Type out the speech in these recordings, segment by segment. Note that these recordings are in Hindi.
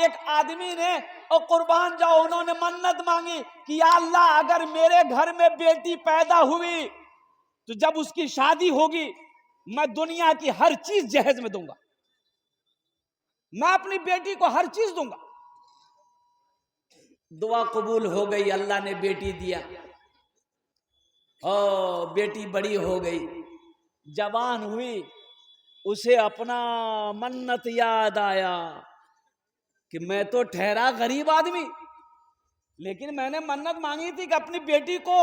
एक आदमी ने और कुर्बान जाओ, उन्होंने मन्नत मांगी कि या अल्लाह अगर मेरे घर में बेटी पैदा हुई तो जब उसकी शादी होगी मैं दुनिया की हर चीज जहेज में दूंगा, मैं अपनी बेटी को हर चीज दूंगा। दुआ कबूल हो गई, अल्लाह ने बेटी दिया। ओ बेटी बड़ी हो गई, जवान हुई, उसे अपना मन्नत याद आया कि मैं तो ठहरा गरीब आदमी, लेकिन मैंने मन्नत मांगी थी कि अपनी बेटी को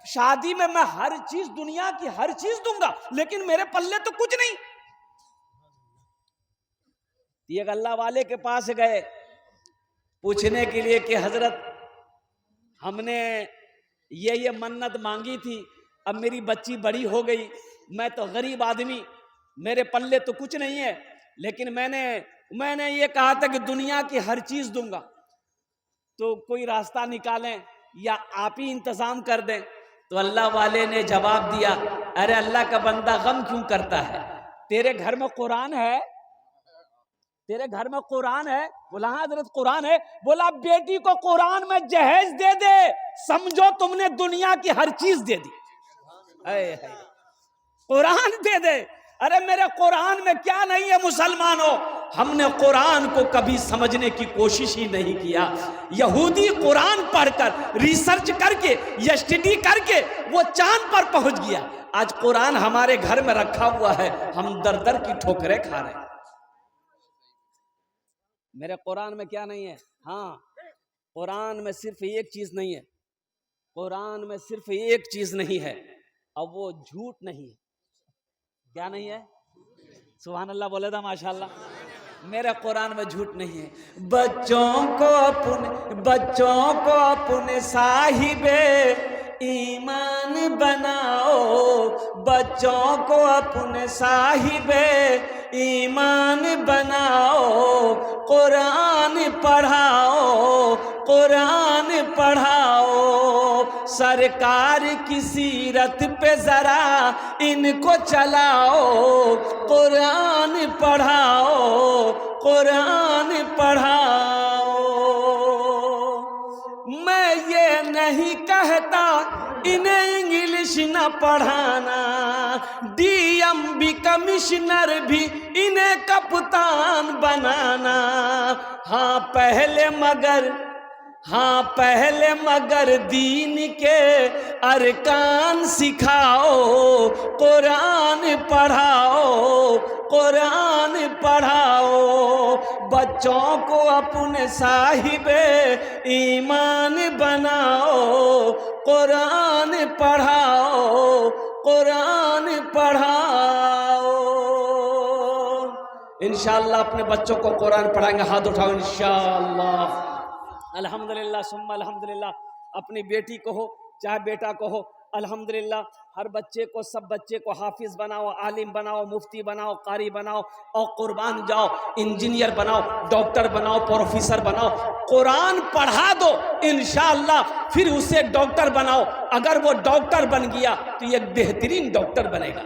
शादी में मैं हर चीज, दुनिया की हर चीज दूंगा, लेकिन मेरे पल्ले तो कुछ नहीं। एक अल्लाह वाले के पास गए पूछने के लिए कि हजरत हमने ये मन्नत मांगी थी, अब मेरी बच्ची बड़ी हो गई, मैं तो गरीब आदमी, मेरे पल्ले तो कुछ नहीं है, लेकिन मैंने ये कहा था कि दुनिया की हर चीज दूंगा, तो कोई रास्ता निकालें या आप ही इंतजाम कर दें। तो अल्लाह वाले ने जवाब दिया, अरे अल्लाह का बंदा गम क्यों करता है, तेरे घर में कुरान है, तेरे घर में कुरान है। बोला हाँ हजरत कुरान है। बोला बेटी को कुरान में जहेज दे दे, समझो तुमने दुनिया की हर चीज दे दी। कुरान दे दे। अरे मेरे कुरान में क्या नहीं है मुसलमानों, हमने कुरान को कभी समझने की कोशिश ही नहीं किया। यहूदी कुरान पढ़कर रिसर्च करके या स्टडी करके वो चांद पर पहुंच गया, आज कुरान हमारे घर में रखा हुआ है, हम दर दर की ठोकरें खा रहे हैं। मेरे कुरान में क्या नहीं है? हाँ, कुरान में सिर्फ एक चीज नहीं है, कुरान में सिर्फ एक चीज नहीं है, अब वो झूठ नहीं है। क्या नहीं है? सुभान अल्लाह बोले था माशाल्लाह। मेरे कुरान में झूठ नहीं है। बच्चों को अपने साहिबे ईमान बनाओ, बच्चों को अपने साहिबे ईमान बनाओ, कुरान पढ़ाओ, कुरान पढ़ाओ, सरकार की सीरत पे जरा इनको चलाओ, कुरान पढ़ाओ, कुरान पढ़ाओ। मैं ये नहीं कहता इन्हें इंग्लिश न पढ़ाना, डीएम कमिश्नर भी इन्हें कप्तान बनाना। हाँ पहले मगर दीन के अरकान सिखाओ, कुरान पढ़ाओ, कुरान पढ़ाओ, बच्चों को अपने साहिबे ईमान बनाओ, कुरान पढ़ाओ, कुरान पढ़ाओ। इंशाअल्लाह अपने बच्चों को कुरान पढ़ाएंगे, हाथ उठाओ इंशाअल्लाह। अल्हम्दुलिल्लाह सुम्मा अल्हम्दुलिल्लाह। अपनी बेटी को हो चाहे बेटा को हो, अल्हम्दुलिल्लाह हर बच्चे को, सब बच्चे को हाफिज बनाओ, आलिम बनाओ, मुफ्ती बनाओ, कारी बनाओ, और कुर्बान जाओ इंजीनियर बनाओ, डॉक्टर बनाओ, प्रोफेसर बनाओ, कुरान पढ़ा दो इंशाअल्लाह, फिर उसे डॉक्टर बनाओ। अगर वो डॉक्टर बन गया तो एक बेहतरीन डॉक्टर बनेगा,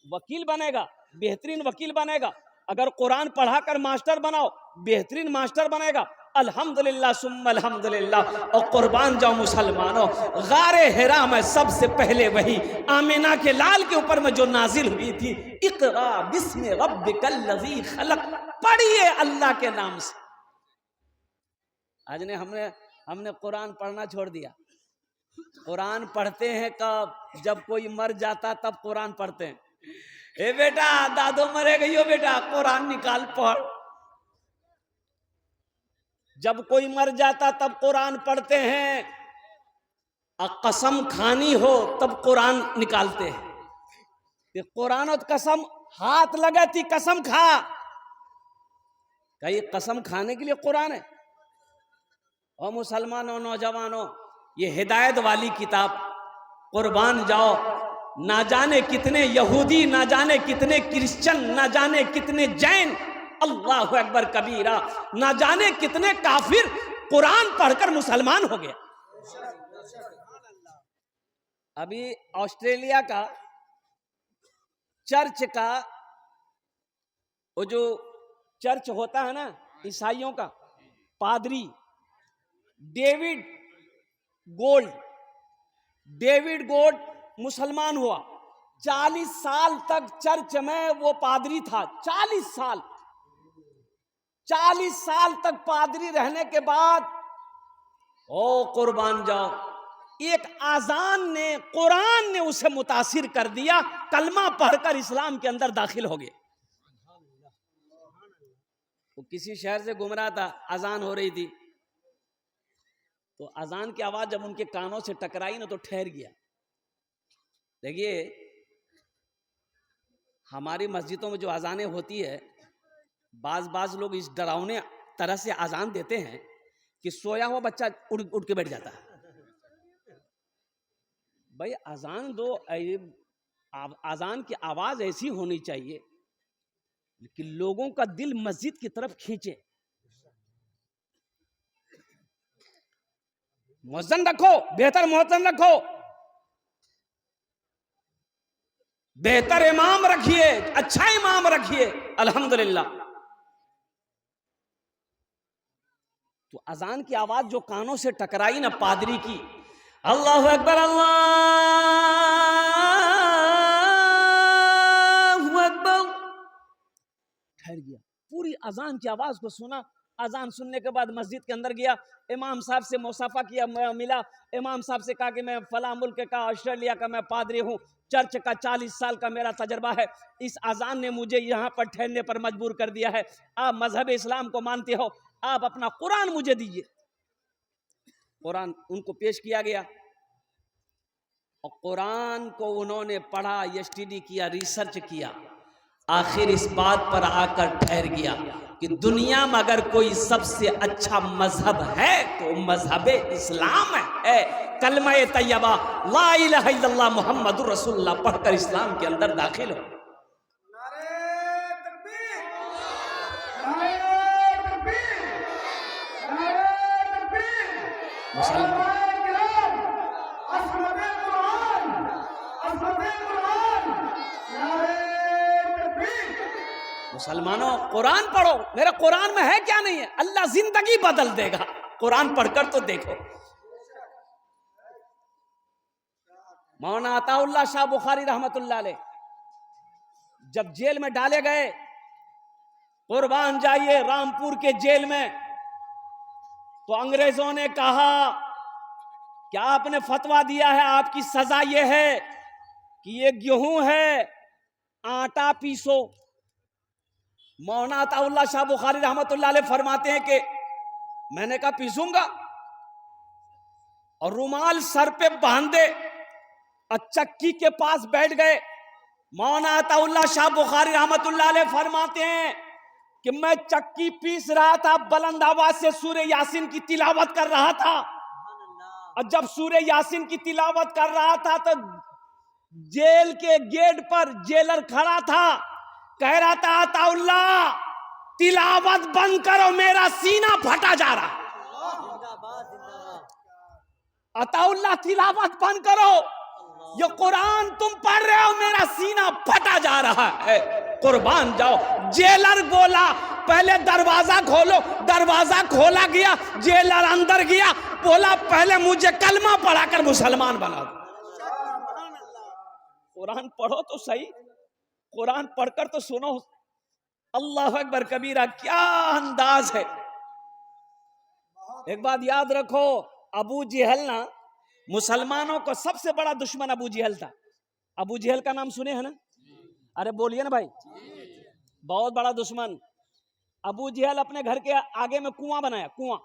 वकील बनेगा, बेहतरीन वकील बनेगा। अगर कुरान पढ़ाकर मास्टर बनाओ, बेहतरीन मास्टर बनेगा। अल्हम्दुलिल्लाह सुम्मा अल्हम्दुलिल्लाह। और कुर्बान जाओ मुसलमानों, गारे हिरा में सबसे पहले वही आमिना के लाल के ऊपर में जो नाजिल हुई थी, इक़रा बिस्मि रब्बिकल लज़ी खलक, पढ़िए अल्लाह के नाम से। आज ने हमने कुरान पढ़ना छोड़ दिया। कुरान पढ़ते हैं कब? जब कोई मर जाता तब कुरान पढ़ते हैं। ए बेटा दादो मरे गई हो, बेटा कुरान निकाल पढ़। जब कोई मर जाता तब कुरान पढ़ते हैं, और कसम खानी हो तब कुरान निकालते हैं। कुरान और कसम हाथ लगे थी, कसम खा, कहीं कसम खाने के लिए कुरान है? और मुसलमानों, नौजवानों, ये हिदायत वाली किताब, कुर्बान जाओ, ना जाने कितने यहूदी, ना जाने कितने क्रिश्चियन, ना जाने कितने जैन, अल्लाह अकबर कबीरा, ना जाने कितने काफिर कुरान पढ़कर मुसलमान हो गया। अभी ऑस्ट्रेलिया का चर्च का वो जो चर्च होता है ना ईसाइयों का, पादरी डेविड गोल्ड मुसलमान हुआ। 40 साल तक चर्च में वो पादरी था। 40 साल तक पादरी रहने के बाद ओ कुर्बान जाओ, एक आजान ने, कुरान ने उसे मुतासिर कर दिया, कलमा पढ़कर इस्लाम के अंदर दाखिल हो गए। वो किसी शहर से घूम रहा था, अजान हो रही थी, तो अजान की आवाज जब उनके कानों से टकराई ना तो ठहर गया। देखिए हमारी मस्जिदों में जो अजानें होती है, बाज लोग इस डरावने तरह से अजान देते हैं कि सोया हुआ बच्चा उठ के बैठ जाता है। भाई अजान दो, अजान की आवाज ऐसी होनी चाहिए कि लोगों का दिल मस्जिद की तरफ खींचे। मुअज्जिन रखो, बेहतर मुअज्जिन रखो, बेहतर इमाम रखिए, अच्छा इमाम रखिए। अल्हम्दुलिल्लाह। तो अजान की आवाज जो कानों से टकराई ना पादरी की, अल्लाहु अकबर अल्लाहु अकबर, ठहर गया। पूरी अजान की आवाज को सुना। अजान सुनने के बाद मस्जिद के अंदर गया, इमाम साहब से मुसाफा किया, मिला। इमाम साहब से कहा कि मैं फला मुल्क का, ऑस्ट्रेलिया का मैं पादरी हूँ, चर्च का 40 साल का मेरा तजर्बा है, इस अजान ने मुझे यहाँ पर ठहरने पर मजबूर कर दिया है। आप मजहब इस्लाम को मानते हो, आप अपना कुरान मुझे दीजिए। कुरान उनको पेश किया गया और कुरान को उन्होंने पढ़ा, स्टडी किया, रिसर्च किया, आखिर इस बात पर आकर ठहर गया कि दुनिया में अगर कोई सबसे अच्छा मजहब है तो मजहब इस्लाम है। कलमा तैयबा ला इलाहा इल्लल्लाह मुहम्मदुर रसूलुल्लाह पढ़कर इस्लाम के अंदर दाखिल हो। मुसलमानों कुरान पढ़ो। मेरे कुरान में है क्या नहीं है? अल्लाह जिंदगी बदल देगा। कुरान पढ़कर तो देखो। मौलाना अताउल्लाह शाह बुखारी रहमतुल्लाह अलैह जब जेल में डाले गए, कुर्बान जाइए, रामपुर के जेल में, तो अंग्रेजों ने कहा कि आपने फतवा दिया है, आपकी सजा यह है कि ये गेहूं है, आटा पीसो। मौलाना अताउल्लाह शाह बुखारी रहमतुल्लाह अलैह फरमाते हैं कि मैंने कहा पीसूंगा, और रुमाल सर पे बांधे और चक्की के पास बैठ गए। मौलाना अताउल्लाह शाह बुखारी रहमतुल्लाह अलैह फरमाते हैं कि मैं चक्की पीस रहा था, बुलंद आवाज से सूरह यासीन की तिलावत कर रहा था, और जब सूरह यासीन की तिलावत कर रहा था तो जेल के गेट पर जेलर खड़ा था, कह रहा था अताउल्लाह तिलावत बंद करो, मेरा सीना फटा जा रहा। अताउल्लाह तिलावत बंद करो, ये कुरान तुम पढ़ रहे हो, मेरा सीना फटा जा रहा है। कुर्बान जाओ। जेलर बोला पहले दरवाजा खोलो, दरवाजा खोला गया, जेलर अंदर गया, बोला पहले मुझे कलमा पढ़ाकर मुसलमान बना दो। कुरान पढ़ो तो सही, कुरान पढ़कर तो सुनो। अल्लाह अकबर कबीरा, क्या अंदाज है। एक बात याद रखो, अबू जहल ना, मुसलमानों का सबसे बड़ा दुश्मन अबू जहल था। अबू जहल का नाम सुने हैं ना? अरे बोलिए ना भाई, बहुत बड़ा दुश्मन। अबू जहल अपने घर के आगे में कुआं बनाया, कुआं,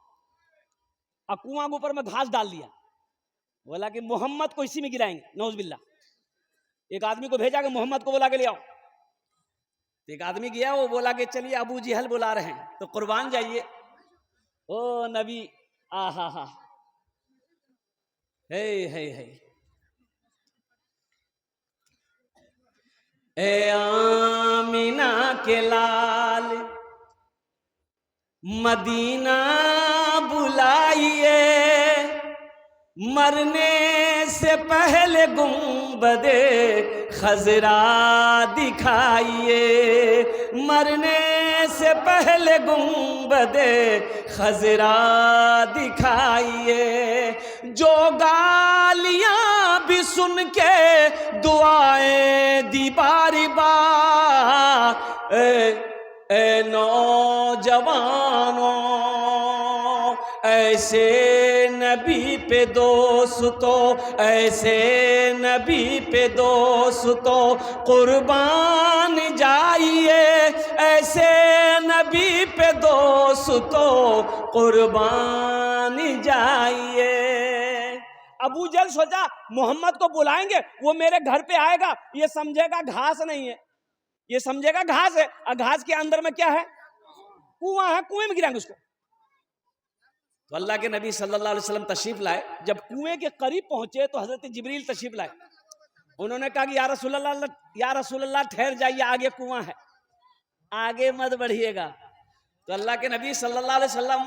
और कुआं के ऊपर में घास डाल दिया, बोला कि मोहम्मद को इसी में गिराएंगे, नौजुबिल्लाह। एक आदमी को भेजा कि मोहम्मद को बुला के ले आओ। एक आदमी गया, वो बोला कि चलिए अबू जहल बुला रहे हैं, तो कुर्बान जाइए। ओ नबी, आहा हा, हे ए आमीना के लाल मदीना बुलाइए, मरने से पहले गुंबदे खजरा दिखाइए, मरने से पहले गुंबदे खजरा दिखाइए, जो गालियां भी सुन के दुआएं दी बारी बार। ए नौजवानों, ऐसे नबी पे दोस्तों, ऐसे नबी पे दोस्तों कुर्बान जाइए, ऐसे नबी पे दोस्तों कुर्बान जाइए। अबू जहल सोचा मोहम्मद को बुलाएंगे, वो मेरे घर पे आएगा, ये समझेगा घास नहीं है, ये समझेगा घास है, और घास के अंदर में क्या है? कुआं है, कुएं में गिराएंगे उसको। तो अल्लाह के नबी सल्लल्लाहु अलैहि वसल्लम तशरीफ लाए। जब कुएं के करीब पहुंचे तो हजरत जिब्रील तशरीफ लाए। उन्होंने कहा कि या रसूल अल्लाह ठहर जाइए, आगे कुआं है, आगे मत बढ़िएगा। तो अल्लाह के नबी सल्लल्लाहु अलैहि वसल्लम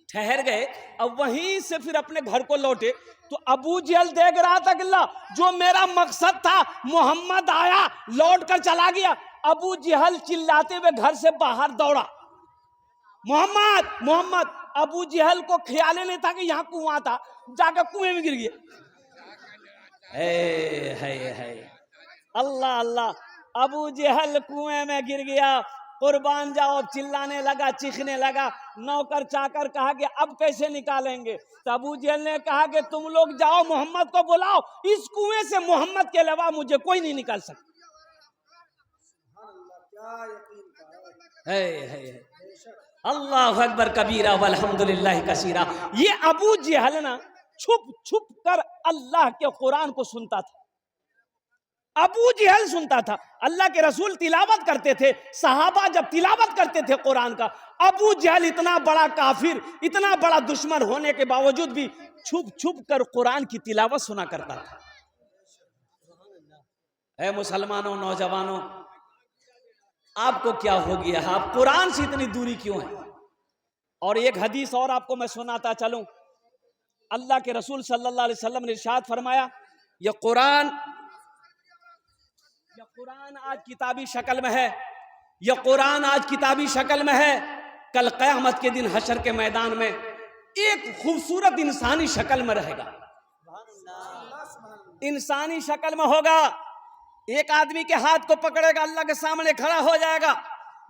ठहर गए, अब वहीं से फिर अपने घर को लौटे। तो अबू जहल देख रहा था कि अल्लाह, जो मेरा मकसद था मोहम्मद आया, लौट कर चला गया। अबू जहल चिल्लाते हुए घर से बाहर दौड़ा, मोहम्मद मोहम्मद। अबू जहल को ख्याल नहीं था कि यहाँ कुआं था, जाकर कुएं में गिर गया। अल्लाह अल्लाह, अबू जहल कुएं में गिर गया। कुर्बान जाओ चिल्लाने लगा, चीखने लगा। नौकर चाकर कहा कि अब कैसे निकालेंगे? तो अबू जहल ने कहा कि तुम लोग जाओ, मोहम्मद को बुलाओ, इस कुएं से मोहम्मद के अलावा मुझे कोई नहीं निकाल सकता। अल्लाह अकबर कबीरा वल्हम्दुलिल्लाह कसीरा। ये अबू जहल ना छुप छुप कर अल्लाह के कुरान को सुनता था। अबू जहल सुनता था, अल्लाह के रसूल तिलावत करते थे, सहाबा जब तिलावत करते थे कुरान का, अबू जहल इतना बड़ा काफिर, इतना बड़ा दुश्मन होने के बावजूद भी छुप छुप कर कुरान की तिलावत सुना करता था। ऐ मुसलमानों, नौजवानों, आपको क्या हो गया? आप कुरान से इतनी दूरी क्यों है? और एक हदीस और आपको मैं सुनाता चलूं। अल्लाह के रसूल सल्लल्लाहु अलैहि वसल्लम ने इरशाद फरमाया, यह कुरान आज किताबी शक्ल में है, यह कुरान आज किताबी शक्ल में है। कल क़यामत के दिन हशर के मैदान में एक खूबसूरत इंसानी शक्ल में रहेगा, इंसानी शक्ल में होगा। एक आदमी के हाथ को पकड़ेगा, अल्लाह के सामने खड़ा हो जाएगा।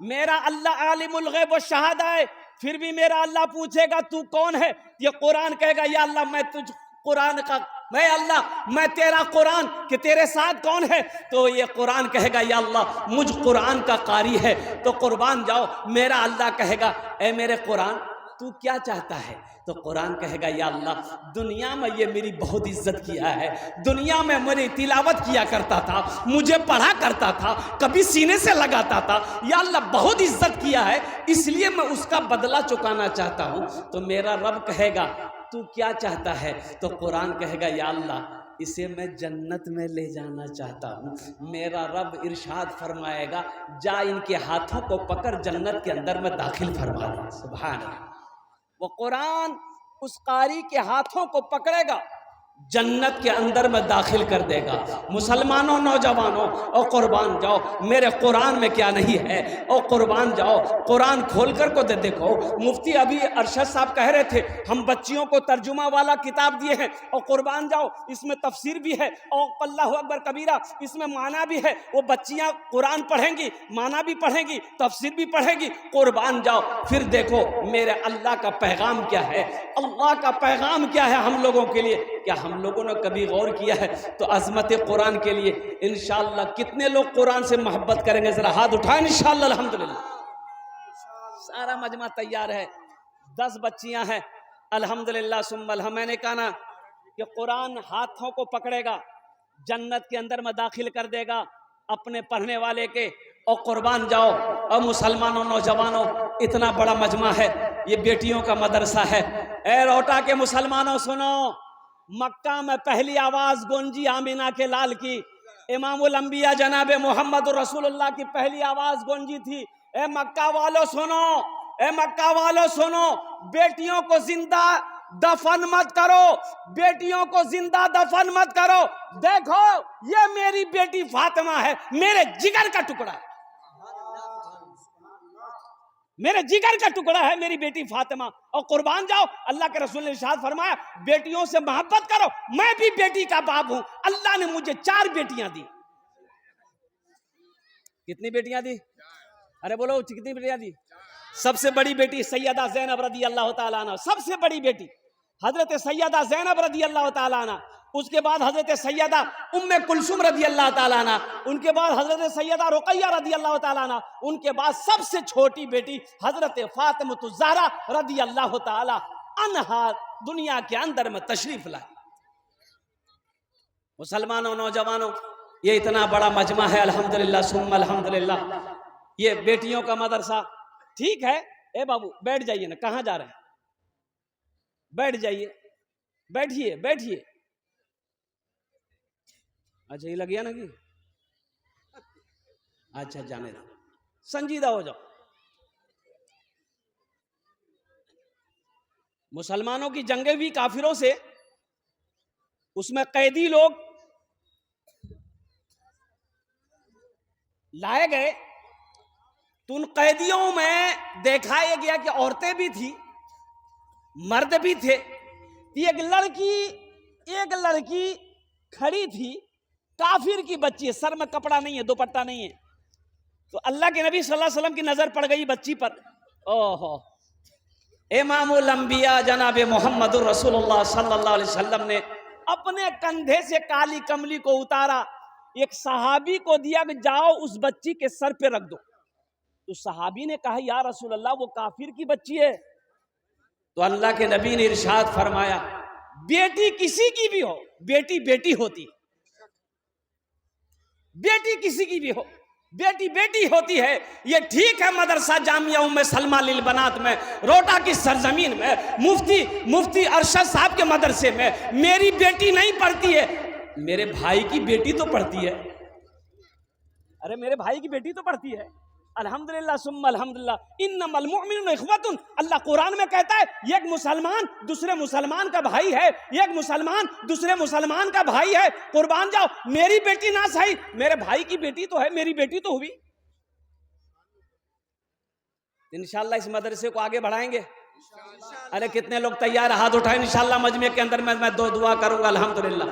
मेरा अल्लाह आलिमुल गैब व शहादा है, फिर भी मेरा अल्लाह पूछेगा तू कौन है? ये कुरान कहेगा या अल्लाह मैं तुझ कुरान का, मैं अल्लाह मैं तेरा कुरान, कि तेरे साथ कौन है? तो ये कुरान कहेगा या अल्लाह मुझ कुरान का कारी है। तो कुर्बान जाओ, मेरा अल्लाह कहेगा ए मेरे कुरान तू क्या चाहता है? तो कुरान कहेगा या अल्लाह दुनिया में ये मेरी बहुत इज्जत किया है, दुनिया में मेरी तिलावत किया करता था, मुझे पढ़ा करता था, कभी सीने से लगाता था, या अल्लाह बहुत इज्जत किया है, इसलिए मैं उसका बदला चुकाना चाहता हूँ। तो मेरा रब कहेगा तू क्या चाहता है? तो कुरान कहेगा या अल्लाह इसे मैं जन्नत में ले जाना चाहता हूँ। मेरा रब इरशाद फरमाएगा जा इनके हाथों को पकड़ जन्नत के अंदर में दाखिल फरमा दे। सुभान अल्लाह। वो कुरान उस कारी के हाथों को पकड़ेगा, जन्नत के अंदर में दाखिल कर देगा। मुसलमानों, नौजवानों, और कुर्बान जाओ, मेरे कुरान में क्या नहीं है? और कुर्बान जाओ, कुरान खोल कर को देखो। मुफ्ती अभी अरशद साहब कह रहे थे हम बच्चियों को तर्जुमा वाला किताब दिए हैं, और कुर्बान जाओ इसमें तफसीर भी है, और अल्लाहु अकबर कबीरा इसमें माना भी है। वो बच्चियां कुरान पढ़ेंगी, माना भी पढ़ेंगी, तफसीर भी पढ़ेंगी। कुर्बान जाओ, फिर देखो मेरे अल्लाह का पैगाम क्या है, अल्लाह का पैगाम क्या है हम लोगों के लिए। क्या हम लोगों ने कभी गौर किया है? तो अज़मत कुरान के लिए इंशाअल्लाह कितने लोग कुरान से मोहब्बत करेंगे? जरा हाथ उठाएं इंशाअल्लाह। अल्हम्दुलिल्लाह सारा मजमा तैयार है, 10 बच्चियां हैं अल्हम्दुलिल्लाह सुम्मल। मैंने कहा ना कि कुरान हाथों को पकड़ेगा, जन्नत के अंदर में दाखिल कर देगा अपने पढ़ने वाले के। और कुर्बान जाओ, और मुसलमानों, नौजवानों, इतना बड़ा मजमा है, ये बेटियों का मदरसा है। ए रोटा के मुसलमानों सुनो, मक्का में पहली आवाज गूंजी आमिना के लाल की, इमामुल अंबिया जनाबे मोहम्मद रसूलुल्लाह की पहली आवाज गूंजी थी। ए मक्का वालों सुनो, ए मक्का वालों सुनो, बेटियों को जिंदा दफन मत करो, बेटियों को जिंदा दफन मत करो। देखो ये मेरी बेटी फातिमा है, मेरे जिगर का टुकड़ा है। मेरे जिगर का टुकड़ा है मेरी बेटी फातिमा, और कुर्बान जाओ। अल्लाह के रसूल ने इरशाद फरमाया बेटियों से मोहब्बत करो, मैं भी बेटी का बाप हूं। अल्लाह ने मुझे 4 बेटियां दी। कितनी बेटियां दी? अरे बोलो कितनी बेटियां दी? सबसे बड़ी बेटी सैयदा ज़ैनब रदी अल्लाह ताला अन्हा, सबसे बड़ी बेटी हजरत सैयदा ज़ैनब रदी अल्लाह ताला अन्हा, उसके बाद हजरत सैयदा उम्मे कुलसुम रदी अल्लाह ताला अन्हा, उनके बाद हजरत सैयदा रुकैया रदी अल्लाह ताला अन्हा, उनके बाद सबसे छोटी बेटी हजरत फातिमतुज़ ज़हरा रदी अल्लाह ताला अन्हा दुनिया के अंदर में तशरीफ लाए। मुसलमानों, नौजवानों, ये इतना बड़ा मजमा है अल्हम्दुलिल्लाह सुम्मा अल्हम्दुलिल्लाह, ये बेटियों का मदरसा। ठीक है, ए बाबू बैठ जाइए ना, कहाँ जा रहे हैं? बैठ जाइए, बैठिए बैठिए। अच्छा ये लग गया ना कि अच्छा जाने दो, संजीदा हो जाओ। मुसलमानों की जंगें भी काफिरों से, उसमें कैदी लोग लाए गए, तो उन कैदियों में दिखाया गया कि औरतें भी थी, मर्द भी थे। एक लड़की खड़ी थी, काफिर की बच्ची है, सर में कपड़ा नहीं है, दुपट्टा नहीं है। तो अल्लाह के नबी सल्लल्लाहु अलैहि वसल्लम की नजर पड़ गई बच्ची पर। ओहो, इमामुल अंबिया जनाब मोहम्मदुर रसूलुल्लाह सल्लल्लाहु अलैहि वसल्लम ने अपने कंधे से काली कमली को उतारा, एक सहाबी को दिया कि जाओ उस बच्ची के सर पे रख दो। तो सहाबी ने कहा या रसूल अल्लाह वो काफिर की बच्ची है। तो अल्लाह के नबी ने इरशाद फरमाया बेटी किसी की भी हो, बेटी बेटी होती, बेटी किसी की भी हो, बेटी बेटी होती है। ये ठीक है मदरसा जामिया उम्मे सलमा लिल बनात में, रोटा की सरजमीन में, मुफ्ती अरशद साहब के मदरसे में मेरी बेटी नहीं पढ़ती है, मेरे भाई की बेटी तो पढ़ती है। अरे मेरे भाई की बेटी तो पढ़ती है। अल्हम्दुलिल्लाह सुम्मा अल्हम्दुलिल्लाह इन्नमल मुअमिनूना इख्वतुन, अल्लाह कुरान में कहता है एक मुसलमान दूसरे मुसलमान का भाई है, एक मुसलमान दूसरे मुसलमान का भाई है। कुर्बान जाओ, मेरी बेटी ना सही, मेरे भाई की बेटी तो है, मेरी बेटी तो हुई। इंशाअल्लाह इस मदरसे को आगे बढ़ाएंगे। अरे कितने लोग तैयार, हाथ उठाए। इंशाअल्लाह मजमे के अंदर मैं 2 दुआ करूंगा अल्हम्दुलिल्लाह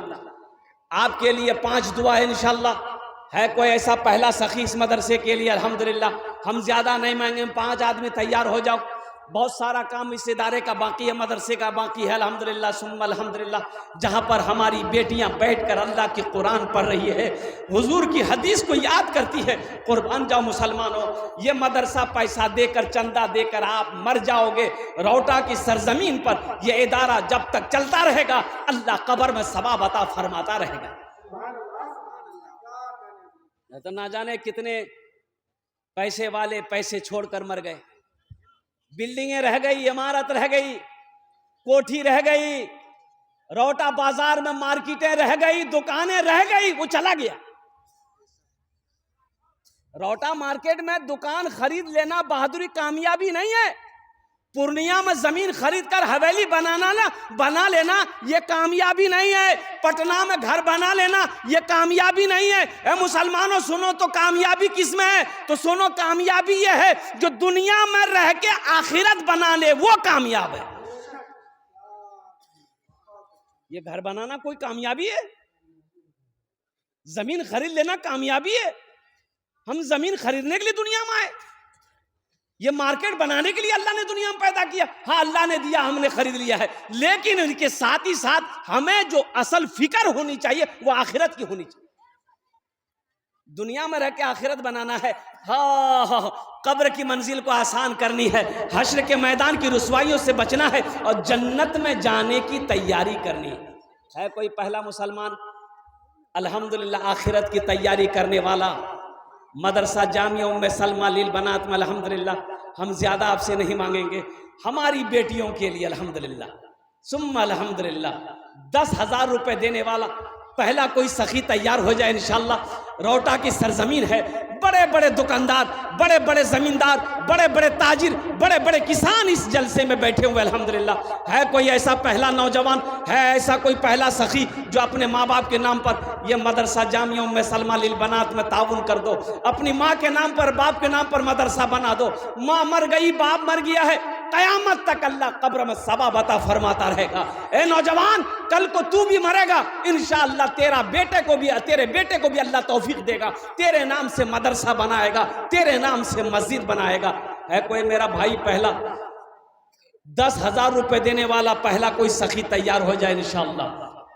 आपके लिए, 5 दुआ है इंशाअल्लाह। है कोई ऐसा पहला सखी इस मदरसे के लिए? अल्हम्दुलिल्लाह हम ज्यादा नहीं मांगे, 5 आदमी तैयार हो जाओ। बहुत सारा काम इस इदारे का बाकी है, मदरसे का बाकी है। अल्हम्दुलिल्लाह सुम्मा अल्हम्दुलिल्लाह जहाँ पर हमारी बेटियाँ बैठकर अल्लाह की कुरान पढ़ रही है, हुजूर की हदीस को याद करती है। कुर्बान जाओ मुसलमानों, ये मदरसा पैसा देकर, चंदा देकर आप मर जाओगे। रोटा की सरजमीन पर यह इदारा जब तक चलता रहेगा अल्लाह कब्र में सवाब अता फरमाता रहेगा। तो ना जाने कितने पैसे वाले पैसे छोड़कर मर गए, बिल्डिंगें रह गई, इमारत रह गई, कोठी रह गई, रोटा बाजार में मार्केटें रह गई, दुकानें रह गई, वो चला गया। रोटा मार्केट में दुकान खरीद लेना बहादुरी कामयाबी नहीं है। पूर्णिया में जमीन खरीद कर हवेली बना लेना ये कामयाबी नहीं है। पटना में घर बना लेना ये कामयाबी नहीं है। ए मुसलमानों सुनो तो कामयाबी किस में है? तो सुनो कामयाबी ये है जो दुनिया में रह के आखिरत बना ले, वो कामयाब है। ये घर बनाना कोई कामयाबी है? जमीन खरीद लेना कामयाबी है? हम जमीन खरीदने के लिए दुनिया में आए, ये मार्केट बनाने के लिए अल्लाह ने दुनिया में पैदा किया। हाँ अल्लाह ने दिया, हमने खरीद लिया है, लेकिन उनके साथ ही साथ हमें जो असल फिक्र होनी चाहिए वो आखिरत की होनी चाहिए। दुनिया में रह के आखिरत बनाना है। हाँ, कब्र की मंजिल को आसान करनी है, हश्र के मैदान की रुसवाइयों से बचना है और जन्नत में जाने की तैयारी करनी है। कोई पहला मुसलमान अल्हम्दुलिल्लाह आखिरत की तैयारी करने वाला? मदरसा जामिया उम्मे सलमा लिल बनात में अल्हम्दुलिल्लाह हम ज्यादा आपसे नहीं मांगेंगे, हमारी बेटियों के लिए अल्हम्दुलिल्लाह सुम्मा अल्हम्दुलिल्लाह 10,000 रुपए देने वाला पहला कोई सखी तैयार हो जाए इंशाअल्लाह। रोहटा की सरजमीन है, बड़े बड़े दुकानदार, बड़े बड़े जमींदार, बड़े बड़े ताजिर, बड़े बड़े किसान इस जलसे में बैठे हुए अल्हम्दुलिल्लाह। है कोई ऐसा पहला नौजवान, है ऐसा कोई पहला सखी जो अपने माँ बाप के नाम पर ये मदरसा जामिया उम्मे सलमा लिल बनात में ताउन कर दो, अपनी माँ के नाम पर, बाप के नाम पर मदरसा बना दो। माँ मर गई, बाप मर गया है, कयामत तक अल्लाह कब्र में सवाब अता फरमाता रहेगा। ए नौजवान, कल को तू भी मरेगा, इंशाअल्लाह तेरे बेटे को भी अल्लाह तौफीक देगा, तेरे नाम से मदरसा बनाएगा, तेरे नाम से मस्जिद बनाएगा। है कोई मेरा भाई पहला 10,000 रुपए देने वाला पहला कोई सखी तैयार हो जाए इंशाअल्लाह,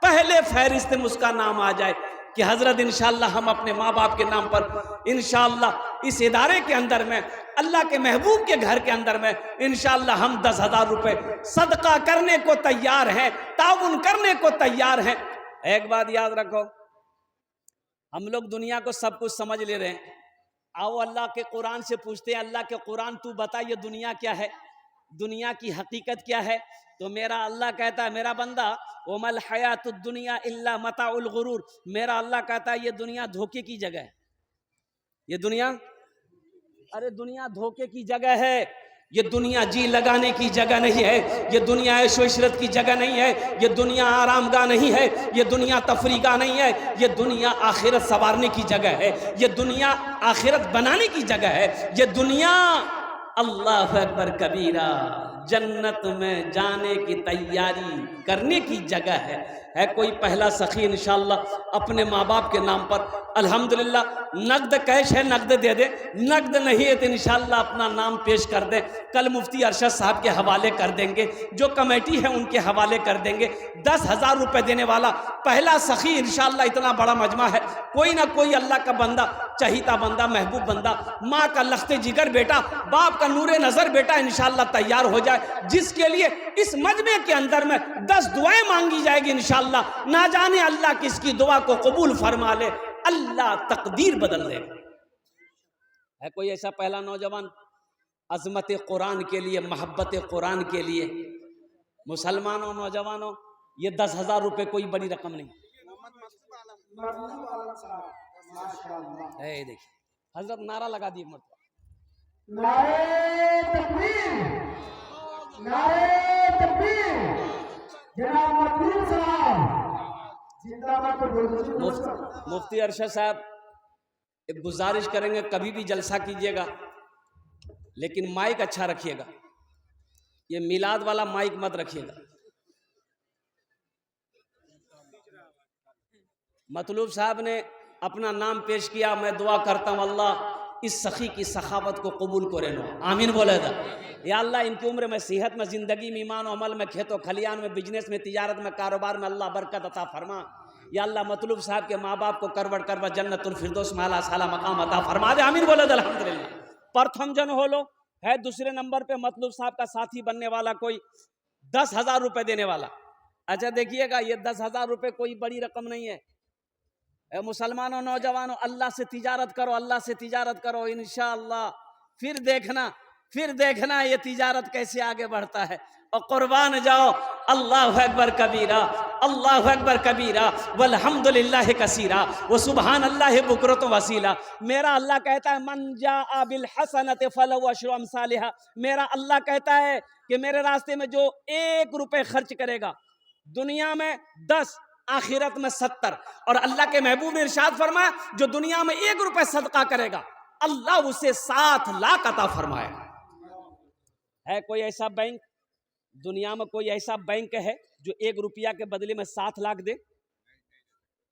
पहले फहरिस्त में उसका नाम आ जाए कि हजरत इंशाअल्लाह हम अपने माँ बाप के नाम पर इंशाअल्लाह इस इदारे के अंदर में, अल्लाह के महबूब के घर के अंदर में इंशाअल्लाह हम 10,000 रुपए सदका करने को तैयार हैं, ताउन करने को तैयार हैं। एक बात याद रखो, हम लोग दुनिया को सब कुछ समझ ले रहे हैं। आओ अल्लाह के कुरान से पूछते हैं, अल्लाह के कुरान तू बता ये दुनिया क्या है, दुनिया की हकीकत क्या है। तो मेरा अल्लाह कहता है, मेरा बंदा वमल हयातुद दुनिया इल्ला मताउल गुरूर, मेरा अल्लाह कहता है ये दुनिया धोखे की जगह है। ये दुनिया, अरे दुनिया धोखे की जगह है, ये दुनिया जी लगाने की जगह नहीं है, ये दुनिया ऐशो इशरत की जगह नहीं है, ये दुनिया आरामगाह नहीं है, ये दुनिया तफरीगाह नहीं है, ये दुनिया आखिरत संवारने की जगह है, ये दुनिया आखिरत बनाने की जगह है, ये दुनिया अल्लाह अकबर कबीरा जन्नत में जाने की तैयारी करने की जगह है कोई पहला सखी इंशाअल्लाह अपने माँ बाप के नाम पर अल्हम्दुलिल्लाह, नकद कैश है नकद दे दे, नकद नहीं है तो इंशाअल्लाह अपना नाम पेश कर दे, कल मुफ्ती अरशद साहब के हवाले कर देंगे, जो कमेटी है उनके हवाले कर देंगे। 10,000 रुपए देने वाला पहला सखी इंशाअल्लाह, इतना बड़ा मजमा है, कोई ना कोई अल्लाह का बंदा, चहीता बंदा, महबूब बंदा, माँ का लख्ते जिगर बेटा, बाप का नूरे नजर बेटा इंशाअल्लाह तैयार हो जाए, जिसके लिए इस मजमे के अंदर में 10 दुआएं मांगी जाएगी इंशाअल्लाह। ना जाने अल्लाह किसकी दुआ को कबूल फरमा ले, अल्लाह तकदीर बदल दे। है कोई ऐसा पहला नौजवान अजमत कुरान के लिए, मोहब्बत कुरान के लिए, मुसलमानों नौजवानों, ये 10,000 रुपए कोई बड़ी रकम नहीं है। देखिए हजरत नारा लगा दी, मरतबा नारे तकबीर, नारे तकबीर, जनाब मतलूब साहब जिंदाबाद। मुफ्ती अरशद साहब एक गुजारिश करेंगे, कभी भी जलसा कीजिएगा लेकिन माइक अच्छा रखिएगा, ये मिलाद वाला माइक मत रखिएगा। मतलूब साहब ने अपना नाम पेश किया, मैं दुआ करता हूँ अल्लाह इस सखी की सखावत को कबूल करे नो, आमीन बोले था। या अल्लाह इनकी उम्र में, सेहत में, ज़िंदगी में, ईमान अमल में, खेतों खलियान में, बिजनेस में, तिजारत में, कारोबार में अल्लाह बरकत अता फरमा। या अल्लाह मतलूब साहब के माँ बाप को करवट करवट जन्नतुल फिरदौस में आला साला मकाम अता फरमा दे, आमीन बोले थे अल्हम्दुलिल्लाह। प्रथम जन हो लो है, दूसरे नंबर पे मतलूब साहब का साथी बनने वाला कोई 10,000 रुपए देने वाला। अच्छा देखिएगा, ये 10,000 रुपए कोई बड़ी रकम नहीं है। मुसलमानों नौजवानों, अल्लाह से तिजारत करो, अल्लाह से तिजारत करो इंशाअल्लाह, फिर देखना ये तिजारत कैसे आगे बढ़ता है। और कुर्बान जाओ, अल्लाहु अकबर कबीरा, अल्लाहु अकबर कबीरा वल्हम्दुलिल्लाह कसीरा व सुबहान अल्लाह बुकरत वसीला। मेरा अल्लाह कहता है मन जाअ बिल हसनति फलहु अशरु अमसालिहा, मेरा अल्लाह कहता है कि मेरे रास्ते में जो 1 रुपए खर्च करेगा, दुनिया में 10, आखिरत में 70। और अल्लाह के महबूब ने इरशाद फरमाया, जो दुनिया में 1 रुपए सदका करेगा अल्लाह उसे 7 लाख अता फरमाएगा। है कोई ऐसा बैंक, दुनिया में कोई ऐसा बैंक है जो 1 रुपया के बदले में 7 लाख दे?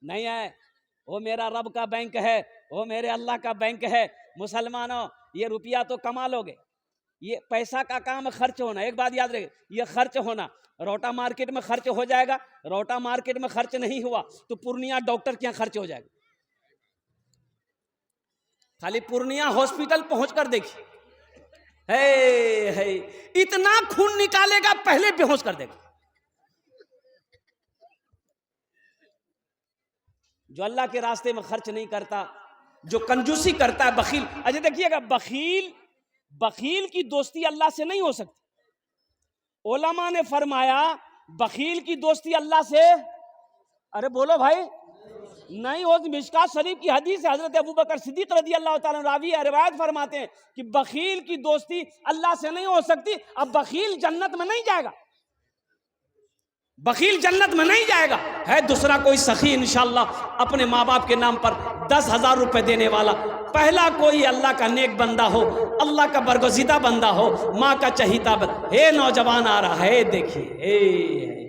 नहीं है। वो मेरा रब का बैंक है, वो मेरे अल्लाह का बैंक है। मुसलमानों, ये रुपया तो कमा लोगे, ये पैसा का काम खर्च होना। एक बात याद रखिए, ये खर्च होना रोटा मार्केट में खर्च हो जाएगा, रोटा मार्केट में खर्च नहीं हुआ तो पूर्णिया डॉक्टर के यहाँ खर्च हो जाएगा। खाली पूर्णिया हॉस्पिटल पहुंचकर देखिए, है इतना खून निकालेगा पहले बेहोश कर देगा। जो अल्लाह के रास्ते में खर्च नहीं करता, जो कंजूसी करता है, बखील। अच्छा देखिएगा, बखील की दोस्ती अल्लाह से नहीं हो सकती। उलमा ने फरमाया बखील की दोस्ती अल्लाह से, अरे बोलो भाई, नहीं, वो मिशकात शरीफ की हदीस है। हजरत अबू बकर सिद्दीक रज़ी अल्लाह ताला अन्हु रावी है, रिवायत फरमाते हैं कि बखील की दोस्ती अल्लाह से नहीं हो सकती। अब बखील जन्नत में नहीं जाएगा, बखील जन्नत में नहीं जाएगा। है दूसरा कोई सखी इंशाअल्लाह अपने माँ बाप के नाम पर 10,000 रुपए देने वाला। पहला कोई अल्लाह का नेक बंदा हो, अल्लाह का बरगुज़ीदा बंदा हो, माँ का चहीता बंदा। हे नौजवान आ रहा है, देखिए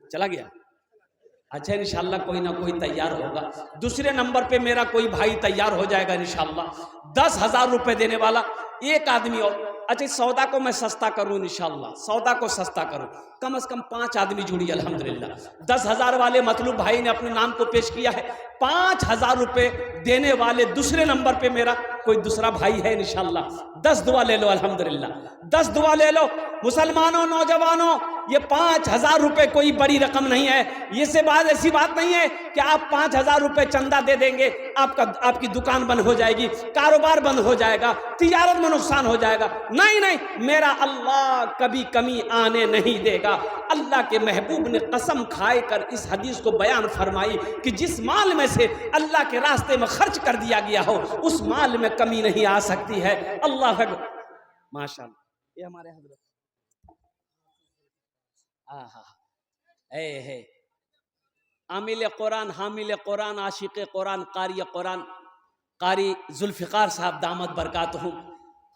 चला गया। अच्छा, इंशाअल्लाह कोई ना कोई तैयार होगा। दूसरे नंबर पे मेरा कोई भाई तैयार हो जाएगा इंशाअल्लाह। 10,000 रुपए देने वाला एक आदमी और। अच्छा, इस सौदा को मैं सस्ता करूं इंशाअल्लाह, सौदा को सस्ता करूं। कम से कम 5 आदमी जुड़ी अल्हम्दुलिल्लाह। 10,000 वाले मतलूब भाई ने अपने नाम को पेश किया है। 5,000 रुपए देने वाले दूसरे नंबर पे मेरा कोई दूसरा भाई है इंशाअल्लाह। 10 दुआ ले लो अल्हम्दुलिल्लाह, 10 दुआ ले लो मुसलमानों, नौजवानों। ये 5,000 रुपए कोई बड़ी रकम नहीं है। ये से बात ऐसी बात नहीं है कि आप 5,000 रुपए चंदा दे देंगे, आपकी दुकान बंद हो जाएगी, कारोबार बंद हो जाएगा, तिजारत में नुकसान हो जाएगा। नहीं नहीं, मेरा अल्लाह कभी कमी आने नहीं देगा। अल्लाह के महबूब ने कसम खाए कर इस हदीस को बयान फरमाई कि जिस माल में से अल्लाह के रास्ते में खर्च कर दिया गया हो, उस माल में कमी नहीं आ सकती है। अल्लाह माशाअल्लाह, ये हमारे हजरत है आमिल कुरान, हामिल कुरान, आशिक कुरान, कारी कुरान, कारी जुल्फ़िकार साहब दामद बरकातहू।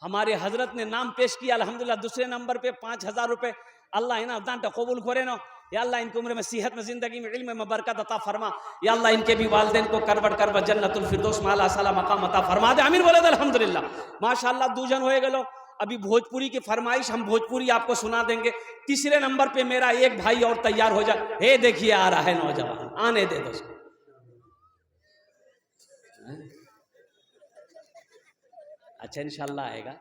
हमारे हजरत ने नाम पेश किया अल्हम्दुलिल्लाह। दूसरे नंबर पे 5,000 रुपए। अल्लाह इना दांटा कबूल करे ना। या अल्लाह इनकी उम्र में, सेहत में, जिंदगी में, इल्म में बरकत अता फरमा। या अल्लाह इनके भी वालिदैन को करबट करबट जन्नतुल फिरदौस में आला साला मकाम अता फरमा दे। आमीन बोले अल्हम्दुलिल्लाह। माशाअल्लाह दूजन होए गलो। अभी भोजपुरी की फरमाइश, हम भोजपुरी आपको सुना देंगे। तीसरे नंबर पे मेरा एक भाई और तैयार हो जाए। हे देखिए आ रहा है नौजवान, आने दे दोस्तों। अच्छा इंशाअल्लाह आएगा।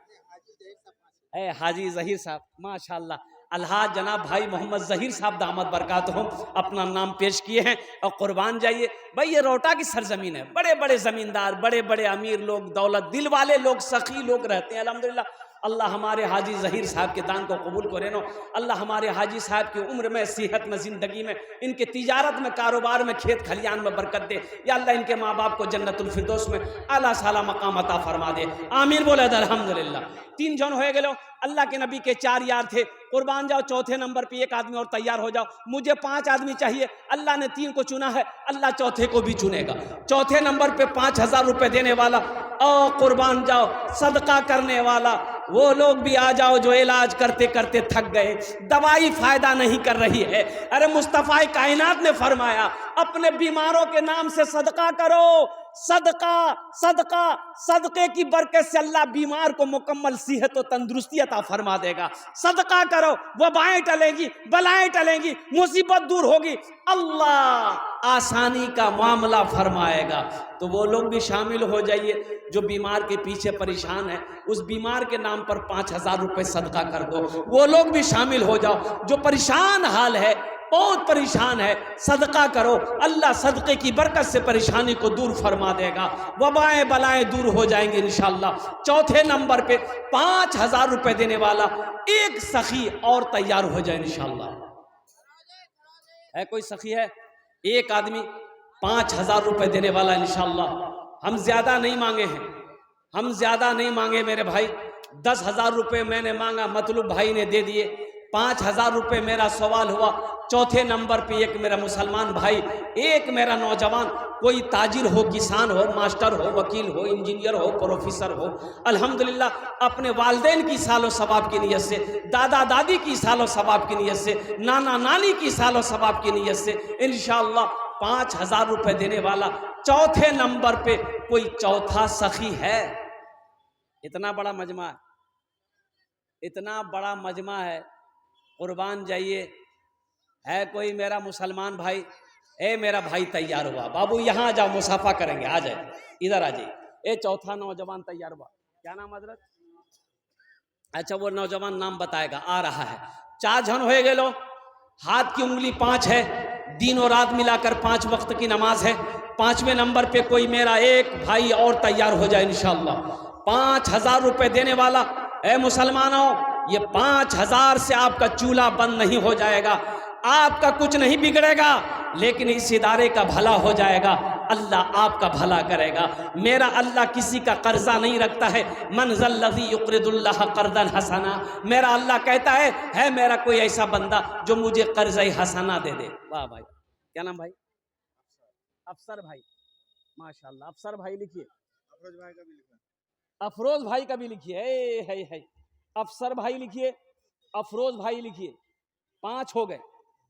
हाजी जहीर साहब माशाअल्लाह, अलहाज जनाब भाई मोहम्मद जहीर साहब दामद बरकातहू अपना नाम पेश किए हैं। और कुर्बान जाइए भाई, ये रोहटा की सरजमीन है। बड़े बड़े जमींदार, बड़े बड़े अमीर लोग, दौलत दिल वाले लोग, सखी लोग रहते हैं अल्हम्दुलिल्लाह। अल्लाह हमारे हाजी जहीर साहब के दान को कबूल करे नो। अल्लाह हमारे हाजी साहब की उम्र में, सेहत में, ज़िंदगी में, इनके तिजारत में, कारोबार में, खेत खलियान में बरकत दे। या अल्लाह इनके माँ बाप को जन्नतुल फिरदौस में आला साला मकाम अता फरमा दे। आमीन बोले अल्हम्दुलिल्लाह। 3 जन हो गए। अल्लाह के नबी के 4 यार थे। कुर्बान जाओ, चौथे नंबर पे एक आदमी और तैयार हो जाओ। मुझे 5 आदमी चाहिए। अल्लाह ने 3 को चुना है, अल्लाह चौथे को भी चुनेगा। चौथे नंबर पे 5,000 रुपए देने वाला। और कुर्बान जाओ, सदका करने वाला। वो लोग भी आ जाओ जो इलाज करते करते थक गए, दवाई फायदा नहीं कर रही है। अरे मुस्तफ़ा कायनात ने फरमाया, अपने बीमारों के नाम से सदका करो। सदका सदका सदके की बरकत से अल्लाह बीमार को मुकम्मल सेहत और तंदुरुस्ती अता फरमा देगा। सदका करो, वबाएं टलेंगी, बलाएं टलेंगी, मुसीबत दूर होगी, अल्लाह आसानी का मामला फरमाएगा। तो वो लोग भी शामिल हो जाइए जो बीमार के पीछे परेशान है। उस बीमार के नाम पर 5,000 रुपए सदका कर दो। वो लोग भी शामिल हो जाओ जो परेशान हाल है, बहुत परेशान है, सदका करो। अल्लाह सदक़े की बरकत से परेशानी को दूर फरमा देगा, वबाएं बलाएं दूर हो जाएंगे इंशाअल्लाह। चौथे नंबर पे 5,000 रुपए देने वाला एक सखी और तैयार हो जाए इंशाअल्लाह। है कोई सखी है? एक आदमी 5,000 रुपए देने वाला इंशाअल्लाह। हम ज्यादा नहीं मांगे हैं, हम ज्यादा नहीं मांगे मेरे भाई। 10,000 रुपए मैंने मांगा, मतलब भाई ने दे दिए। 5,000 रुपए मेरा सवाल हुआ। चौथे नंबर पे एक मेरा मुसलमान भाई, एक मेरा नौजवान, कोई ताजिर हो, किसान हो, मास्टर हो, वकील हो, इंजीनियर हो, प्रोफेसर हो, अल्हम्दुलिल्लाह अपने वालिदैन की सालो सवाब की नीयत से, दादा दादी की सालो सवाब की नीयत से, नाना नानी की सालो सवाब की नीयत से इंशाअल्लाह 5,000 रुपए देने वाला। चौथे नंबर पे कोई चौथा सखी है। इतना बड़ा मजमा है, इतना बड़ा मजमा है। कुर्बान जाइए। है कोई मेरा मुसलमान भाई? ए मेरा भाई तैयार हुआ, बाबू यहाँ आ जाओ, मुसाफा करेंगे, आ जाए, इधर आ जाइए। ए चौथा नौजवान तैयार हुआ। क्या नाम हजरत? अच्छा वो नौजवान नाम बताएगा, आ रहा है। 4 जन हो गए लो। हाथ की उंगली 5 है, दिन और रात मिलाकर 5 वक्त की नमाज है। 5वें नंबर पे कोई मेरा एक भाई और तैयार हो जाए इंशाअल्लाह। 5,000 रुपए देने वाला। ए मुसलमानों, ये 5,000 से आपका चूल्हा बंद नहीं हो जाएगा। आपका कुछ नहीं बिगड़ेगा, लेकिन इस इदारे का भला हो जाएगा, अल्लाह आपका भला करेगा। मेरा अल्लाह किसी का कर्जा नहीं रखता है। मन ज़ल्लज़ी युक़रिदुल्लाह क़र्ज़न हसना, मेरा अल्लाह कहता है मेरा कोई ऐसा बंदा जो मुझे कर्ज़ हसना दे दे। वाह भाई, क्या नाम भाई? अफसर भाई, माशाल्लाह। अफसर भाई लिखिए, अफरोज भाई का भी लिखिए, है अफसर भाई लिखिए, अफरोज भाई लिखिए। 5 हो गए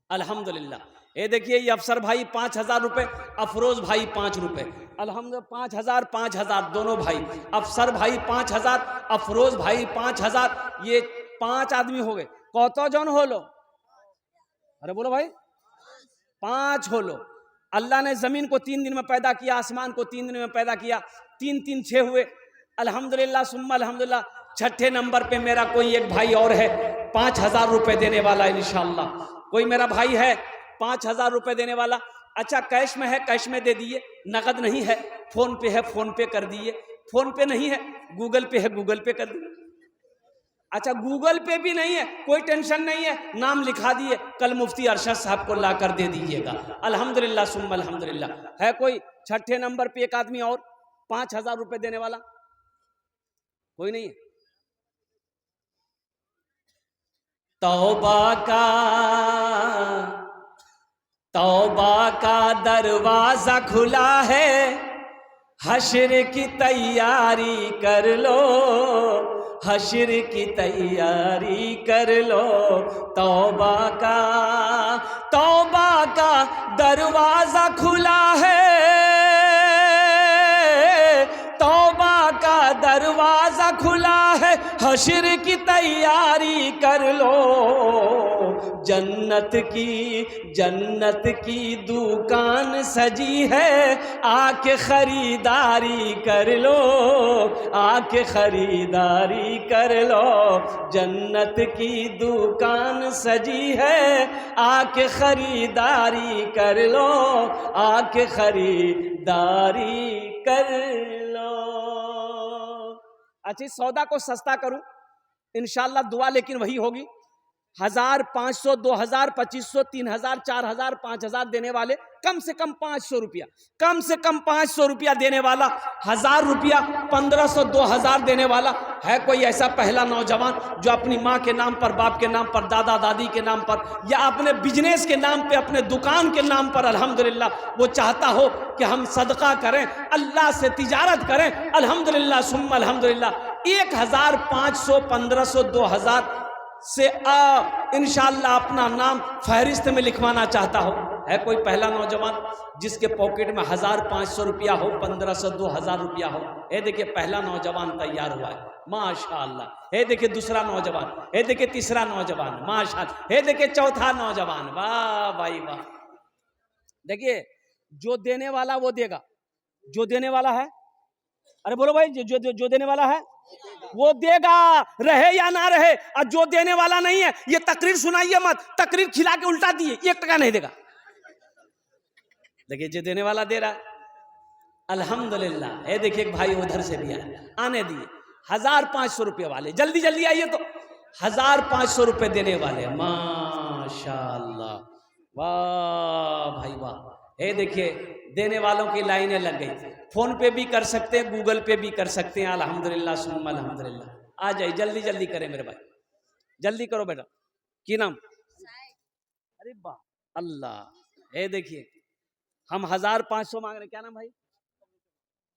अल्हम्दुलिल्लाह। ये देखिए, ये अफसर भाई 5,000 रुपये, अफरोज भाई 5 रुपये, अल्हम्दुलिल्लाह 5,000 5,000 दोनों भाई। अफसर भाई 5,000, अफरोज भाई 5,000, ये 5 आदमी हो गए। कौतो जन हो लो, अरे बोलो भाई, 5 हो लो। अल्लाह ने जमीन को 3 दिन में पैदा किया, आसमान को 3 दिन में पैदा किया, 3 3 6 हुए। अल्हम्दुलिल्लाह सुम्मा अल्हम्दुलिल्लाह। छठे नंबर पे मेरा कोई एक भाई और है, 5,000 रुपये देने वाला इंशाअल्लाह। कोई मेरा भाई है 5,000 रुपये देने वाला। अच्छा, कैश में है, कैश में दे दिए। नगद नहीं है, फोन पे है, फोन पे कर दिए। फोन पे नहीं है, गूगल पे है, गूगल पे कर दिए। अच्छा, गूगल पे भी नहीं है, कोई टेंशन नहीं है, नाम लिखा दिए, कल मुफ्ती अरशद साहब को ला कर दे दीजिएगा। अल्हम्दुलिल्लाह सुम्मा अल्हम्दुलिल्लाह। है कोई छठे नंबर पे एक आदमी और 5,000 रुपये देने वाला? कोई नहीं है? तौबा का दरवाजा खुला है, हश्र की तैयारी कर लो, हश्र की तैयारी कर लो। तौबा का दरवाजा खुला है, तौबा का दरवाजा खुला है, हश्र की तैयारी कर लो। जन्नत की दुकान सजी है, आके खरीदारी कर लो, आके खरीदारी कर लो। जन्नत की दुकान सजी है, आके खरीदारी कर लो, आके खरीदारी कर लो। अच्छी सौदा को सस्ता करूं इंशाअल्लाह, दुआ लेकिन वही होगी। 1,000 500 2,000 2,500 3,000 4,000 5,000 देने वाले कम से कम 500 रुपया, कम से कम 500 रुपया देने वाला, 1,000 रुपया 1,500 2,000 देने वाला। है कोई ऐसा पहला नौजवान जो अपनी माँ के नाम पर, बाप के नाम पर, दादा दादी के नाम पर, या अपने बिजनेस के नाम पे, अपने दुकान के नाम पर अल्हम्दुलिल्लाह वो चाहता हो कि हम सदका करें, अल्लाह से तिजारत करें? अल्हम्दुलिल्लाह सुम्मा अल्हम्दुलिल्लाह। 1,000 500 1,500 2,000 से इंशाअल्लाह अपना नाम फहरिस्त में लिखवाना चाहता हो? है कोई पहला नौजवान जिसके पॉकेट में 1,000 500 रुपया हो, 1,500 2,000 रुपया हो? ये देखिए पहला नौजवान तैयार हुआ है, माशाअल्लाह। ये देखिए दूसरा नौजवान, ये देखिए तीसरा नौजवान, माशाअल्लाह। ये देखिए चौथा नौजवान, वाह भाई वाह। देखिए जो देने वाला वो देगा, जो देने वाला है, अरे बोलो भाई, जो देने वाला है वो देगा, रहे या ना रहे। और जो देने वाला नहीं है, ये तकरीर सुनाइए मत, तकरीर खिला के उल्टा दिए, 1 टका नहीं देगा। देखिए जो देने वाला दे रहा, अल्हम्दुलिल्लाह। ये देखिए एक भाई उधर से भी आए, आने दिए। 1,000 500 रुपये वाले, जल्दी जल्दी आइए। तो 1,000 500 रुपये देने वाले, माशाअल्लाह, वाह भाई वाह। ये देखिए देने वालों की लाइनें लग गई। फोन पे भी कर सकते हैं, गूगल पे भी कर सकते हैं। अल्हम्दुलिल्लाह सुम्मा अल्हम्दुलिल्लाह। आ जाइए, जल्दी जल्दी करें मेरे भाई, जल्दी करो बेटा। की नाम? अरे वाह अल्लाह। ये देखिए हम 1,000 500 मांग रहे, क्या नाम भाई?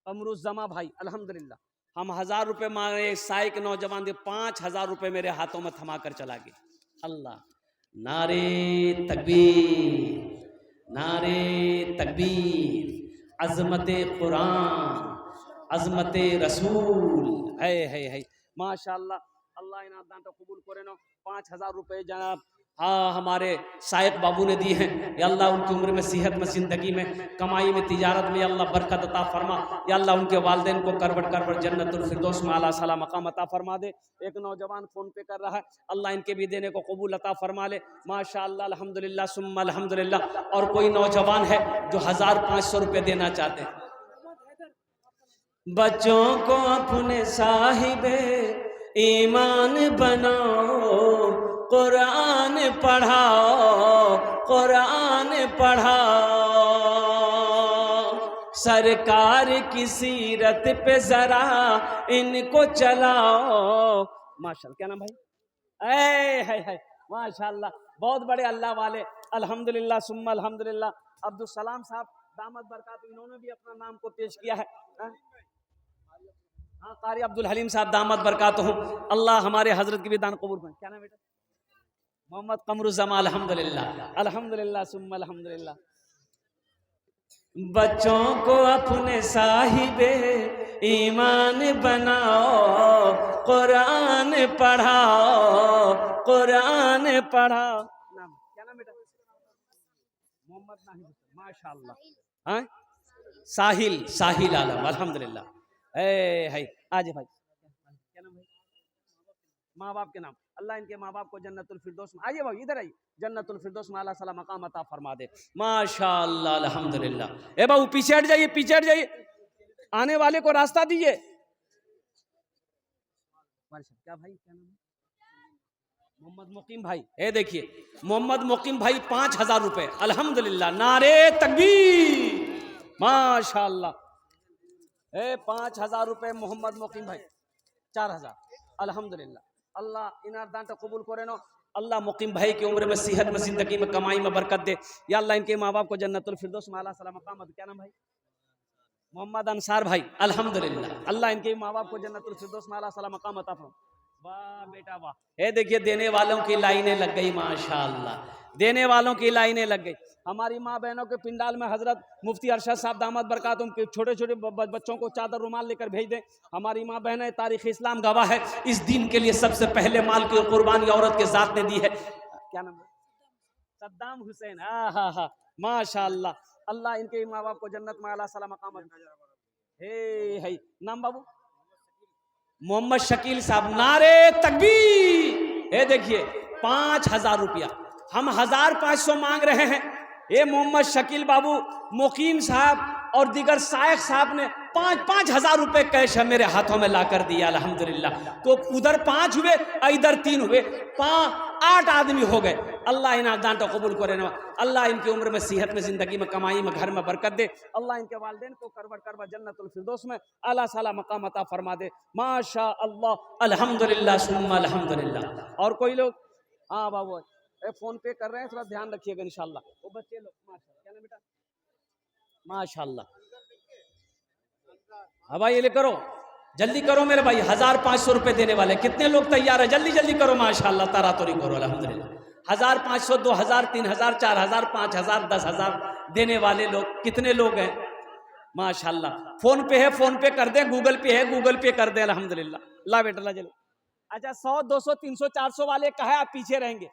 अमरुज़्ज़मा भाई। अल्हम्दुलिल्लाह हम 1,000 रुपये मांग रहे, साई के नौजवान दे 5,000 रुपये मेरे हाथों में थमा कर चला गया। अल्लाह, नारे तकबीर, नारे तकबीर, अज़मते कुरान, अज़मते रसूल। है माशाअल्लाह। अल्लाह इन दान तो कबूल करे ना। 5,000 रुपये जनाब हाँ हमारे शायक बाबू ने दिए हैं। या अल्लाह उनकी उम्र में, सेहत में, ज़िंदगी में, कमाई में, तिजारत में या अल्लाह बरकत अता फरमा। या अल्लाह उनके वालिदैन को करवट जन्नतुल फिरदौस में आला साला मकाम अता फरमा दे। एक नौजवान फ़ोन पे कर रहा है, अल्लाह इनके भी देने को कबूल अता फरमा ले, माशाअल्लाह अल्हम्दुलिल्लाह सुम्मा अल्हम्दुलिल्लाह। और कोई नौजवान है जो 1,000 500 रुपये देना चाहते हैं? बच्चों को अपने साहिबे ईमान बनाओ, कुरान पढ़ाओ, कुरान पढ़ाओ, सरकार की सीरत पे जरा इनको चलाओ। माशाल्लाह, क्या नाम भाई? है माशाल्लाह, बहुत बड़े अल्लाह वाले। अल्हम्दुलिल्लाह सुम्मा अल्हम्दुलिल्लाह। अब्दुल सलाम साहब दामद बरकात, इन्होंने भी अपना नाम को पेश किया है। हाँ, कारी अब्दुल हलीम साहब दामद बरकात हो। अल्लाह हमारे हजरत की भी दान कबूल करें। क्या नाम बेटा? मोहम्मद कमरुज़्ज़मा। अल्हम्दुलिल्लाह अल्हम्दुलिल्लाह सुम्मा अल्हम्दुलिल्लाह। बच्चों को अपने साहिबे ईमान बनाओ, कुरान पढ़ाओ, कुरान पढ़ाओ। नाम क्या नाम बेटा? मोहम्मद नाहिद। माशाअल्लाह। हाँ, साहिल, साहिल आलम। अल्हम्दुलिल्लाह। है आज भाई, क्या नाम भाई? माँ बाप के नाम। अल्लाह इनके माँ बाप को जन्नतुल फिरदौस में, आइए भाई इधर आइए, जन्नतुल फिरदौस में आला सला मकाम अता फरमा दे। माशाअल्लाह अल्हम्दुलिल्लाह। ए बाबू पीछे हट जाइए, पीछे हट जाइए, आने वाले को रास्ता दीजिए। क्या भाई, क्या नाम? मोहम्मद मुकीम भाई। ए देखिए मोहम्मद मुकीम भाई 5,000 रुपए। अल्हम्दुलिल्लाह, नारे तकबीर। माशाअल्लाह। 5,000 रुपए मोहम्मद मुकीम भाई। 4,000। अल्हम्दुलिल्लाह। अल्लाह इनार दान कबूल करे नो। अल्लाह मुकीम भाई की उम्र में, सेहत में, जिंदगी में, कमाई में बरकत दे। या अल्लाह इनके माँ बाप को जन्नतुल फिरदौस में आला सला मकाम। क्या नाम भाई? मोहम्मद अंसार भाई। अल्हम्दुलिल्लाह। अल्लाह इनके माँ बाप को जन्नतुल फिरदौस में आला सला मकाम अता फरमा। वाह बेटा वाह। ये देखिए देने वालों की लाइनें लग गई। माशाअल्लाह, देने वालों की लाइनें लग गई। हमारी माँ बहनों के पिंडाल में हजरत मुफ्ती अरशद साहब दामद बरकातुम के छोटे छोटे बच्चों को चादर रुमाल लेकर भेज दें। हमारी माँ बहनें, तारीख इस्लाम गवाह है, इस दीन के लिए सबसे पहले माल की कुर्बानी औरत के जात ने दी है। क्या नाम है? सद्दाम हुसैन। हा माशाअल्लाह। अल्लाह इनके माँ बाप को जन्नत में आला सला मकाम। हे नाम बाबू? मोहम्मद शकील साहब। नारे तकबीर। ये देखिए 5,000 रुपया। हम 1,500 मांग रहे हैं। ये मोहम्मद शकील बाबू, मुकीम साहब और दीगर शायख साहब ने 5,000 रुपए कैश है मेरे हाथों में ला कर दिया। अल्हम्दुलिल्लाह। तो उधर 5 हुए, इधर 3 हुए, 8 आदमी हो गए। अल्लाह इन दान को कबूल करे ना। अल्लाह इनकी उम्र में, सेहत में, जिंदगी में, कमाई में, घर में बरकत दे। अल्लाह इनके वालिदैन को करबट जन्नतुल फिरदौस में आला साला मकाम अता फरमा दे। माशा अल्लाह। अल्हम्दुलिल्लाह सुम्मा अल्हम्दुलिल्लाह। और कोई लोग? हाँ बाबू फोन पे कर रहे हैं, थोड़ा ध्यान रखिएगा इंशाल्लाह। वो बच्चे लोग माशाल्लाह। क्या नाम बेटा? माशाल्लाह। हाँ भाई ये करो, जल्दी करो मेरे भाई। 1,500 रुपए देने वाले कितने लोग तैयार है? जल्दी जल्दी करो माशाल्लाह, तारातोरी करो। अल्हम्दुलिल्लाह। 1,500, 2,000, 3,000, 4,000, 5,000, 10,000 देने वाले लोग कितने लोग हैं? माशाल्लाह। फोन पे है, फोन पे कर दे, गूगल पे है, गूगल पे कर दे। अल्हम्दुलिल्लाह। ला बेटा ला जल्दी। अच्छा 100, 200, 300, 400 वाले कहे आप पीछे रहेंगे?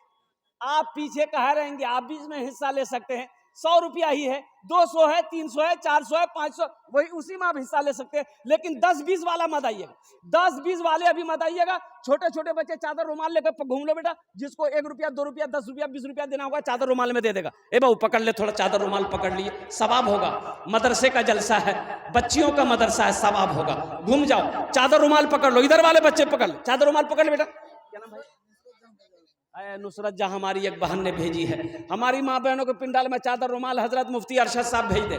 आप पीछे कहे रहेंगे? आप भी इसमें हिस्सा ले सकते हैं। 100 रुपया ही है, 200 है, 300 है, 400 है, 500, वही उसी में आप हिस्सा ले सकते हैं। लेकिन 10-20 वाला मत आइएगा। 10-20 वाले अभी मत आइएगा। छोटे छोटे बच्चे चादर रुमाल लेकर घूम लो बेटा। जिसको 1 रुपया, 2 रुपया, 10 रुपया, 20 रुपया देना होगा, चादर रुमाल में दे देगा। ए बाबू पकड़ ले, थोड़ा चादर रुमाल पकड़ लिए, सवाब होगा। मदरसे का जलसा है, बच्चियों का मदरसा है, सवाब होगा। घूम जाओ, चादर रुमाल पकड़ लो। इधर वाले बच्चे पकड़ लो, चादर रुमाल पकड़ ले बेटा। क्या नाम भाई? नुसरत जहां हमारी एक बहन ने भेजी है। हमारी माँ बहनों के पिंडाल में चादर रुमाल हजरत मुफ्ती अरशद साहब भेज दे।